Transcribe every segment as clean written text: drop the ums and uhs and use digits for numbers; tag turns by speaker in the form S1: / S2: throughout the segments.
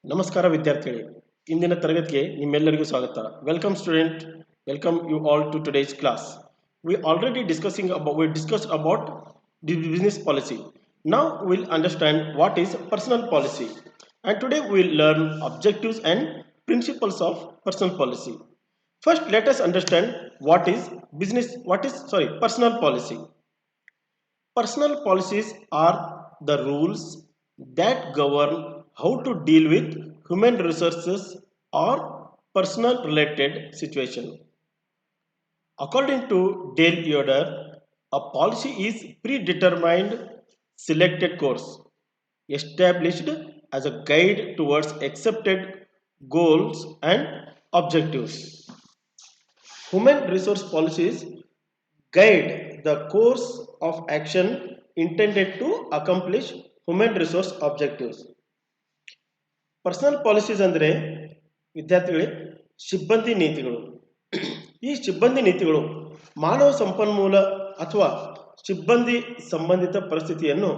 S1: ನಮಸ್ಕಾರ ವಿದ್ಯಾರ್ಥಿಗಳೇ, ಇಂದಿನ ತರಗತಿಗೆ ನಿಮ್ಮೆಲ್ಲರಿಗೂ ಸ್ವಾಗತ. Welcome student, welcome you all to today's class. We discussed about the business policy. Now we'll understand what is personal policy. And today we'll learn objectives and principles of personal policy. First, let us understand personal policy. Personal policies are the rules that govern how to deal with human resources or personal related situation. According to Dale Yoder, a policy is predetermined selected course established as a guide towards accepted goals and objectives. Human resource policies guide the course of action intended to accomplish human resource objectives. Personal policies ಅಂದರೆ ವಿದ್ಯಾರ್ಥಿಗಳೇ ಸಿಬ್ಬಂದಿ ನೀತಿಗಳು. ಈ ಸಿಬ್ಬಂದಿ ನೀತಿಗಳು ಮಾನವ ಸಂಪನ್ಮೂಲ ಅಥವಾ ಸಿಬ್ಬಂದಿ ಸಂಬಂಧಿತ ಪರಿಸ್ಥಿತಿಯನ್ನು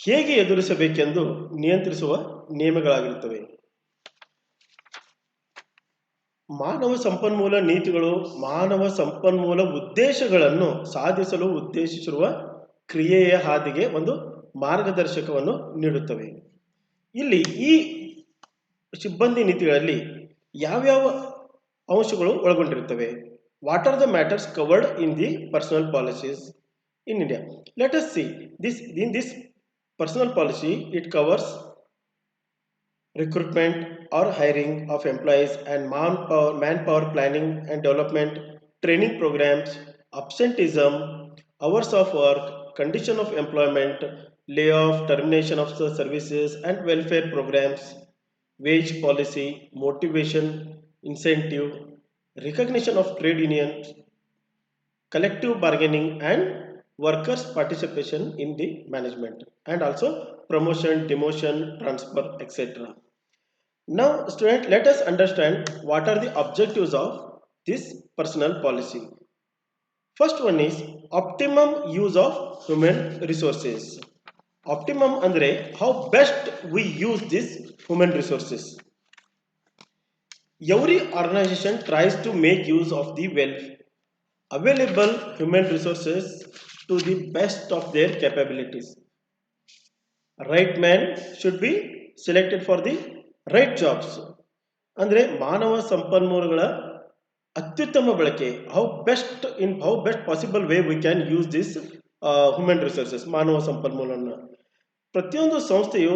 S1: ಹೇಗೆ ಎದುರಿಸಬೇಕೆಂದು ನಿಯಂತ್ರಿಸುವ ನಿಯಮಗಳಾಗಿರುತ್ತವೆ. ಮಾನವ ಸಂಪನ್ಮೂಲ ನೀತಿಗಳು ಮಾನವ ಸಂಪನ್ಮೂಲ ಉದ್ದೇಶಗಳನ್ನು ಸಾಧಿಸಲು ಉದ್ದೇಶಿಸಿರುವ ಕ್ರಿಯೆಯ ಹಾದಿಗೆ ಒಂದು ಮಾರ್ಗದರ್ಶಕವನ್ನು ನೀಡುತ್ತವೆ. ಇಲ್ಲಿ ಈ ಸಿಬ್ಬಂದಿ ನೀತಿಗಳಲ್ಲಿ ಯಾವ್ಯಾವ ಅಂಶಗಳು ಒಳಗೊಂಡಿರುತ್ತವೆ? What are the matters covered in the personal policies in India? Let us see this personnel policy. It covers recruitment or hiring of employees and manpower planning and development, training programs, absenteeism, hours of work, condition of employment, layoff, termination of the services and welfare programs, wage policy, motivation, incentive, recognition of trade unions, collective bargaining and workers participation in the management, and also promotion, demotion, transfer, etc. Now student, let us understand what are the objectives of this personal policy. First one is optimum use of human resources. Optimum andre how best we use this human resources. Every organization tries to make use of the available human resources to the best of their capabilities. Right man should be selected for the right jobs. ಅಂದರೆ ಮಾನವ ಸಂಪನ್ಮೂಲಗಳ ಅತ್ಯುತ್ತಮ ಬಳಕೆ. How best possible way we can use this human resources, ಮಾನವ ಸಂಪನ್ಮೂಲವನ್ನು. ಪ್ರತಿಯೊಂದು ಸಂಸ್ಥೆಯು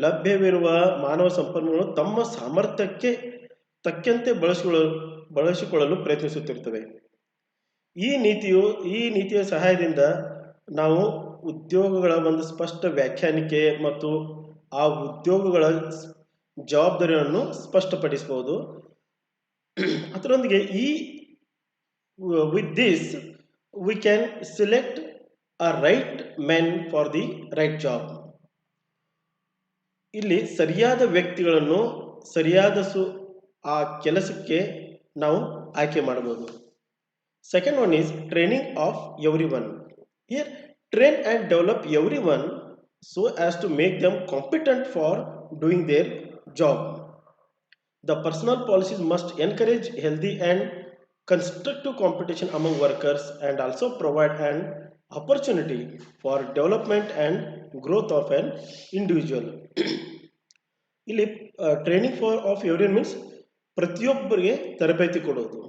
S1: ಲಭ್ಯವಿರುವ ಮಾನವ ಸಂಪನ್ಮೂಲ ತಮ್ಮ ಸಾಮರ್ಥ್ಯಕ್ಕೆ ತಕ್ಕಂತೆ ಬಳಸಿಕೊಳ್ಳಲು ಪ್ರಯತ್ನಿಸುತ್ತಿರ್ತವೆ. ಈ ನೀತಿಯ ಸಹಾಯದಿಂದ ನಾವು ಉದ್ಯೋಗಗಳ ಒಂದು ಸ್ಪಷ್ಟ ವ್ಯಾಖ್ಯಾನಿಕೆ ಮತ್ತು ಆ ಉದ್ಯೋಗಗಳ ಜವಾಬ್ದಾರಿಯನ್ನು ಸ್ಪಷ್ಟಪಡಿಸಬಹುದು. ಅದರೊಂದಿಗೆ with this we can select a right men for the right job. ಇಲ್ಲಿ ಸರಿಯಾದ ವ್ಯಕ್ತಿಗಳನ್ನು ಆ ಕೆಲಸಕ್ಕೆ ನಾವು ಆಯ್ಕೆ ಮಾಡಬಹುದು. Second one is training of every one. Here train and develop everyone so as to make them competent for doing their job. The personal policies must encourage healthy and constructive competition among workers and also provide an opportunity for development and growth of an individual. ಇಲ್ಲಿ training of everyone means ಪ್ರತಿಯೊಬ್ಬರಿಗೆ ತರಬೇತಿ ಕೊಡೋದು.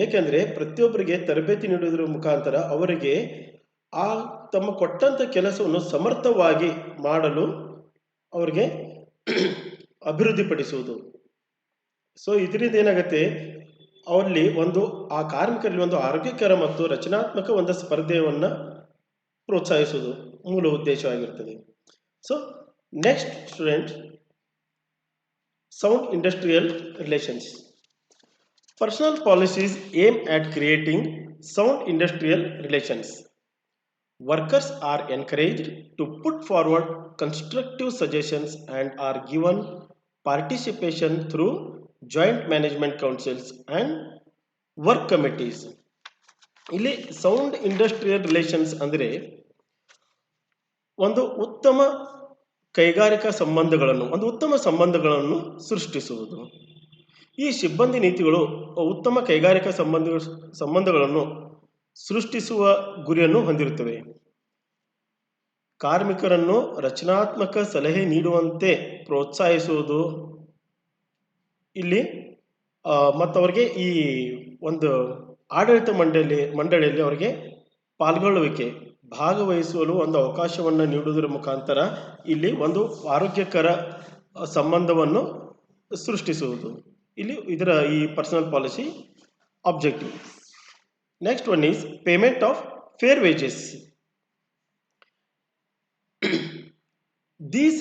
S1: ಏಕೆಂದರೆ ಪ್ರತಿಯೊಬ್ಬರಿಗೆ ತರಬೇತಿ ನೀಡುವುದರ ಮುಖಾಂತರ ಅವರಿಗೆ ಆ ತಮ್ಮ ಕೊಟ್ಟಂತ ಕೆಲಸವನ್ನು ಸಮರ್ಥವಾಗಿ ಮಾಡಲು ಅವರಿಗೆ ಅಭಿವೃದ್ಧಿಪಡಿಸುವುದು. ಸೊ ಇದರಿಂದ ಏನಾಗುತ್ತೆ, ಅವರಲ್ಲಿ ಆ ಕಾರ್ಮಿಕರಲ್ಲಿ ಒಂದು ಆರೋಗ್ಯಕರ ಮತ್ತು ರಚನಾತ್ಮಕ ಒಂದು ಸ್ಪರ್ಧೆಯನ್ನು ಪ್ರೋತ್ಸಾಹಿಸುವುದು ಮೂಲ ಉದ್ದೇಶವಾಗಿರುತ್ತದೆ. So next student, sound industrial relations. Personal policies aim at creating sound industrial relations. Workers are encouraged to put forward constructive suggestions and are given participation through joint management councils and work committees. ಇಲ್ಲಿ sound industrial relations ಅಂದರೆ ಒಂದು ಉತ್ತಮ ಕೈಗಾರಿಕಾ ಸಂಬಂಧಗಳನ್ನು, ಒಂದು ಉತ್ತಮ ಸಂಬಂಧಗಳನ್ನು ಸೃಷ್ಟಿಸುವುದು. ಈ ಸಿಬ್ಬಂದಿ ನೀತಿಗಳು ಉತ್ತಮ ಕೈಗಾರಿಕಾ ಸಂಬಂಧಗಳನ್ನು ಸೃಷ್ಟಿಸುವ ಗುರಿಯನ್ನು ಹೊಂದಿರುತ್ತವೆ. ಕಾರ್ಮಿಕರನ್ನು ರಚನಾತ್ಮಕ ಸಲಹೆ ನೀಡುವಂತೆ ಪ್ರೋತ್ಸಾಹಿಸುವುದು ಇಲ್ಲಿ ಮತ್ತು ಅವರಿಗೆ ಈ ಒಂದು ಆಡಳಿತ ಮಂಡಳಿಯಲ್ಲಿ ಅವರಿಗೆ ಪಾಲ್ಗೊಳ್ಳುವಿಕೆ, ಭಾಗವಹಿಸಲು ಒಂದು ಅವಕಾಶವನ್ನು ನೀಡುವುದರ ಮುಖಾಂತರ ಇಲ್ಲಿ ಒಂದು ಆರೋಗ್ಯಕರ ಸಂಬಂಧವನ್ನು ಸೃಷ್ಟಿಸುವುದು ಇಲ್ಲಿ ಇದರ ಈ personal policy objective. Next one is payment of fair wages. These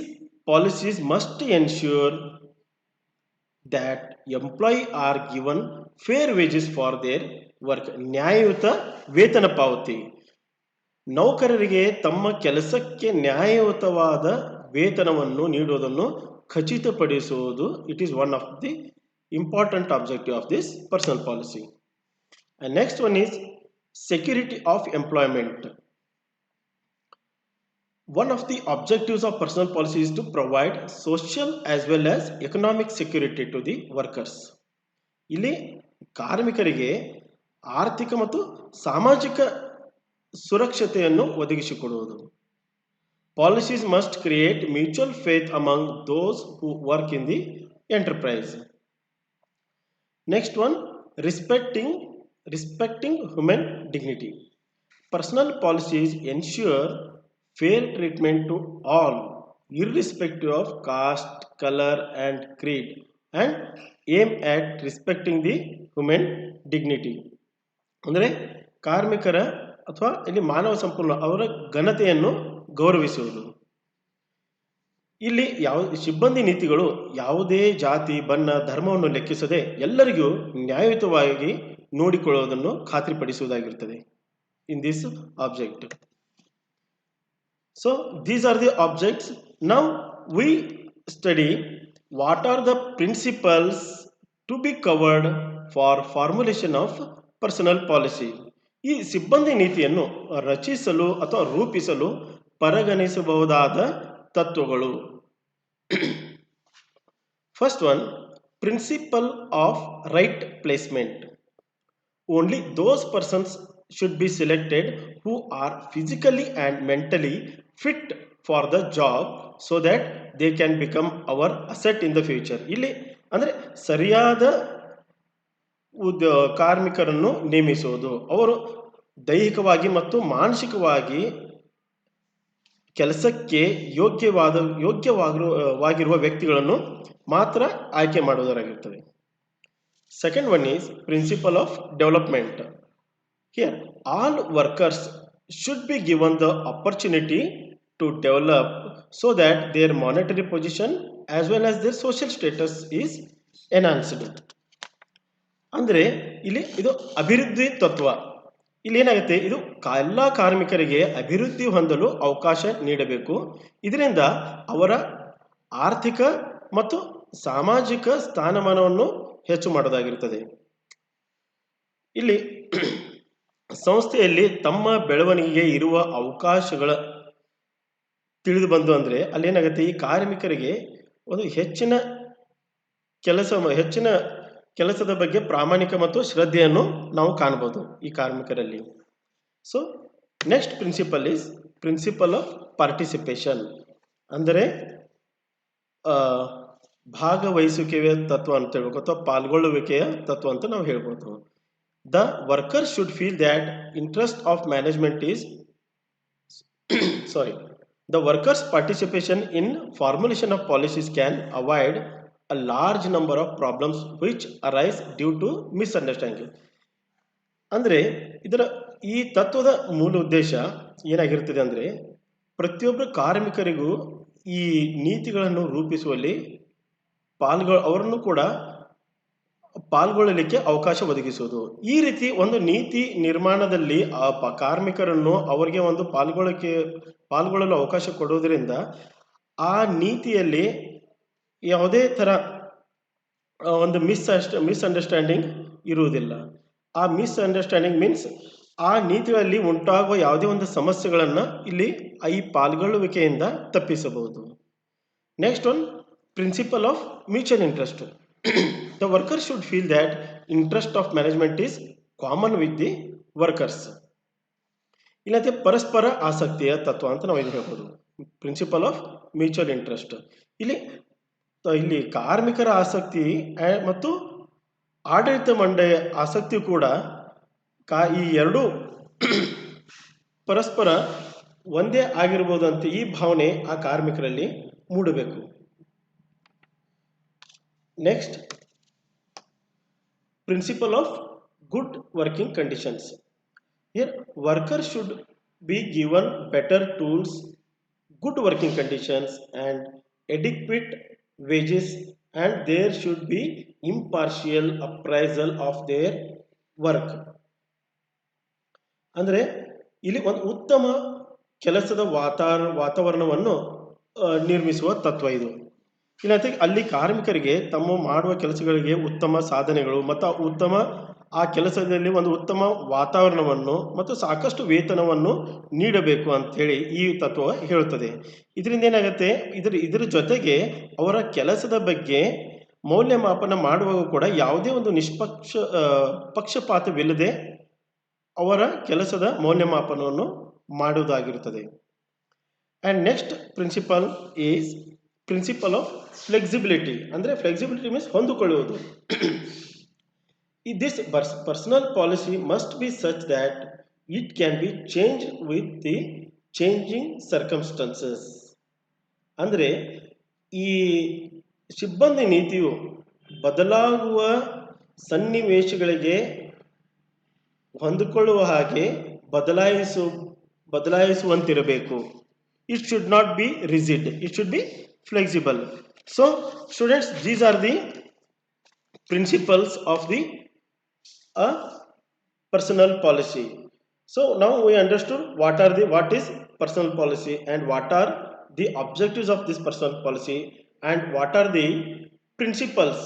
S1: policies must ensure that employees are given fair wages for their work. ನ್ಯಾಯಯುತ ವೇತನ ಪಾವತಿ. ನೌಕರರಿಗೆ ತಮ್ಮ ಕೆಲಸಕ್ಕೆ ನ್ಯಾಯಯುತವಾದ ವೇತನವನ್ನು ನೀಡುವುದನ್ನು ಖಚಿತಪಡಿಸುವುದು it is one of the important objective of this personnel policy. And next one is security of employment. One of the objectives of personal policy is to provide social as well as economic security to the workers. ಇಲ್ಲಿ ಕಾರ್ಮಿಕರಿಗೆ ಆರ್ಥಿಕ ಮತ್ತು ಸಾಮಾಜಿಕ ಸುರಕ್ಷತೆಯನ್ನು ಒದಗಿಸಿಕೊಡುವುದು. Policies must create mutual faith among those who work in the enterprise. Next one, respecting human dignity. Personal policies ensure fair treatment to all, irrespective of caste, color, and creed, and aim at respecting the human dignity. ಅಂದರೆ ಕಾರ್ಮಿಕರ ಅಥವಾ ಇಲ್ಲಿ ಮಾನವ ಸಂಪೂರ್ಣ ಅವರ ಘನತೆಯನ್ನು ಗೌರವಿಸುವುದು. ಇಲ್ಲಿ ಸಿಬ್ಬಂದಿ ನೀತಿಗಳು ಯಾವುದೇ ಜಾತಿ, ಬಣ್ಣ, ಧರ್ಮವನ್ನು ಲೆಕ್ಕಿಸದೆ ಎಲ್ಲರಿಗೂ ನ್ಯಾಯಯುತವಾಗಿ ನೋಡಿಕೊಳ್ಳುವುದನ್ನು ಖಾತ್ರಿಪಡಿಸುವುದಾಗಿರುತ್ತದೆ in this object. So these are the objects. Now we study what are the principles to be covered for formulation of personal policy. ಈ ಸಿಬ್ಬಂದಿ ನೀತಿಯನ್ನು ರಚಿಸಲು ಅಥವಾ ರೂಪಿಸಲು ಪರಿಗಣಿಸಬಹುದಾದ ತತ್ವಗಳು. First one, principle of right placement. Only those persons should be selected who are physically and mentally fit for the job so that they can become our asset in the future. ಇಲ್ಲಿ ಅಂದರೆ ಸರಿಯಾದ ಕಾರ್ಮಿಕರನ್ನು ನೇಮಿಸುವುದು, ಅವರು ದೈಹಿಕವಾಗಿ ಮತ್ತು ಮಾನಸಿಕವಾಗಿ ಕೆಲಸಕ್ಕೆ ಯೋಗ್ಯವಾಗಿರುವ ವ್ಯಕ್ತಿಗಳನ್ನು ಮಾತ್ರ ಆಯ್ಕೆ ಮಾಡುವುದರಾಗಿರುತ್ತದೆ. Second one is principle of development. Here, all workers should be given the opportunity to develop so that their monetary position as well as their social status is enhanced. ಅಂದರೆ ಇಲ್ಲಿ ಇದು ಅಭಿವೃದ್ಧಿ ತತ್ವ. ಇಲ್ಲಿ ಏನಾಗುತ್ತೆ, ಇದು ಎಲ್ಲ ಕಾರ್ಮಿಕರಿಗೆ ಅಭಿವೃದ್ಧಿ ಹೊಂದಲು ಅವಕಾಶ ನೀಡಬೇಕು. ಇದರಿಂದ ಅವರ ಆರ್ಥಿಕ ಮತ್ತು ಸಾಮಾಜಿಕ ಸ್ಥಾನಮಾನವನ್ನು ಹೆಚ್ಚು ಮಾಡೋದಾಗಿರುತ್ತದೆ. ಇಲ್ಲಿ ಸಂಸ್ಥೆಯಲ್ಲಿ ತಮ್ಮ ಬೆಳವಣಿಗೆಗೆ ಇರುವ ಅವಕಾಶಗಳ ತಿಳಿದು ಬಂದು ಅಂದರೆ ಅಲ್ಲೇನಾಗುತ್ತೆ, ಈ ಕಾರ್ಮಿಕರಿಗೆ ಒಂದು ಹೆಚ್ಚಿನ ಕೆಲಸದ ಬಗ್ಗೆ ಪ್ರಾಮಾಣಿಕ ಮತ್ತು ಶ್ರದ್ಧೆಯನ್ನು ನಾವು ಕಾಣಬಹುದು ಈ ಕಾರ್ಮಿಕರಲ್ಲಿ. So next principle is principle of participation. ಅಂದರೆ ಭಾಗವಹಿಸುವಿಕೆಯ ತತ್ವ ಅಂತ ಹೇಳ್ಬೇಕು ಅಥವಾ ಪಾಲ್ಗೊಳ್ಳುವಿಕೆಯ ತತ್ವ ಅಂತ ನಾವು ಹೇಳ್ಬೋದು. The workers should feel that interest of management is the workers' participation in formulation of policies can avoid a large number of problems which arise due to misunderstanding. ಅಂದರೆ ಇದರ ಈ ತತ್ವದ ಮೂಲ ಉದ್ದೇಶ ಏನಾಗಿರ್ತದೆ ಅಂದರೆ ಪ್ರತಿಯೊಬ್ಬರು ಕಾರ್ಮಿಕರಿಗೂ ಈ ನೀತಿಗಳನ್ನು ರೂಪಿಸುವಲ್ಲಿ ಅವರನ್ನು ಕೂಡ ಪಾಲ್ಗೊಳ್ಳಲಿಕ್ಕೆ ಅವಕಾಶ ಒದಗಿಸುವುದು. ಈ ರೀತಿ ಒಂದು ನೀತಿ ನಿರ್ಮಾಣದಲ್ಲಿ ಕಾರ್ಮಿಕರನ್ನು ಅವರಿಗೆ ಒಂದು ಪಾಲ್ಗೊಳ್ಳಲು ಅವಕಾಶ ಕೊಡುವುದರಿಂದ ಆ ನೀತಿಯಲ್ಲಿ ಯಾವುದೇ ಥರ ಒಂದು ಮಿಸ್ಅಂಡರ್ಸ್ಟ್ಯಾಂಡಿಂಗ್ ಇರುವುದಿಲ್ಲ. ಆ ಮಿಸ್ಅಂಡರ್ಸ್ಟ್ಯಾಂಡಿಂಗ್ ಮೀನ್ಸ್ ಆ ನೀತಿಗಳಲ್ಲಿ ಉಂಟಾಗುವ ಯಾವುದೇ ಒಂದು ಸಮಸ್ಯೆಗಳನ್ನು ಇಲ್ಲಿ ಈ ಪಾಲ್ಗೊಳ್ಳುವಿಕೆಯಿಂದ ತಪ್ಪಿಸಬಹುದು. Next one, principle of mutual interest. The worker should feel that interest of management is common with the workers. ಇಲ್ಲಂತೆ ಪರಸ್ಪರ ಆಸಕ್ತಿಯ ತತ್ವ ಅಂತ ನಾವು ಇದು ಹೇಳ್ಬೋದು. Principle of mutual interest. ಇಲ್ಲಿ ಇಲ್ಲಿ ಕಾರ್ಮಿಕರ ಆಸಕ್ತಿ ಮತ್ತು ಆಡಳಿತ ಮಂಡಳಿಯ ಆಸಕ್ತಿ ಕೂಡ ಈ ಎರಡು ಪರಸ್ಪರ ಒಂದೇ ಆಗಿರ್ಬೋದಂತ ಈ ಭಾವನೆ ಆ ಕಾರ್ಮಿಕರಲ್ಲಿ ಮೂಡಬೇಕು. Next, principle of good working conditions. Here, workers should be given better tools, good working conditions, and adequate wages, and there should be impartial appraisal of their work. ಅಂದರೆ ಇಲ್ಲಿ ಒಂದು ಉತ್ತಮ ಕೆಲಸದ ವಾತಾವರಣವನ್ನು ನಿರ್ಮಿಸುವ ತತ್ವ ಇದು. ಇಲ್ಲಂತೆ ಅಲ್ಲಿ ಕಾರ್ಮಿಕರಿಗೆ ತಮ್ಮ ಮಾಡುವ ಕೆಲಸಗಳಿಗೆ ಉತ್ತಮ ಸಾಧನೆಗಳು ಮತ್ತು ಉತ್ತಮ ಆ ಕೆಲಸದಲ್ಲಿ ಒಂದು ಉತ್ತಮ ವಾತಾವರಣವನ್ನು ಮತ್ತು ಸಾಕಷ್ಟು ವೇತನವನ್ನು ನೀಡಬೇಕು ಅಂಥೇಳಿ ಈ ತತ್ವ ಹೇಳುತ್ತದೆ. ಇದರಿಂದ ಏನಾಗುತ್ತೆ, ಇದರ ಜೊತೆಗೆ ಅವರ ಕೆಲಸದ ಬಗ್ಗೆ ಮೌಲ್ಯಮಾಪನ ಮಾಡುವಾಗ ಕೂಡ ಯಾವುದೇ ಒಂದು ಪಕ್ಷಪಾತವಿಲ್ಲದೆ ಅವರ ಕೆಲಸದ ಮೌಲ್ಯಮಾಪನವನ್ನು ಮಾಡುವುದಾಗಿರುತ್ತದೆ. And next principle is principle of flexibility. ಅಂದರೆ ಫ್ಲೆಕ್ಸಿಬಿಲಿಟಿ ಮೀನ್ಸ್ ಹೊಂದಿಕೊಳ್ಳುವುದು. This personnel policy must be such that it can be change with the changing circumstances. ಅಂದರೆ ಈ ಸಿಬ್ಬಂದಿ ನೀತಿಯು ಬದಲಾಗುವ ಸನ್ನಿವೇಶಗಳಿಗೆ ಹೊಂದಿಕೊಳ್ಳುವ ಹಾಗೆ ಬದಲಾಯಿಸುವಂತಿರಬೇಕು. It should not be rigid, it should be flexible. So students, these are the principles of the personal policy. So now we understood what is personal policy and what are the objectives of this personal policy and what are the principles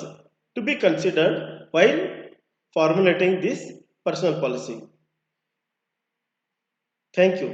S1: to be considered while formulating this personal policy. Thank you.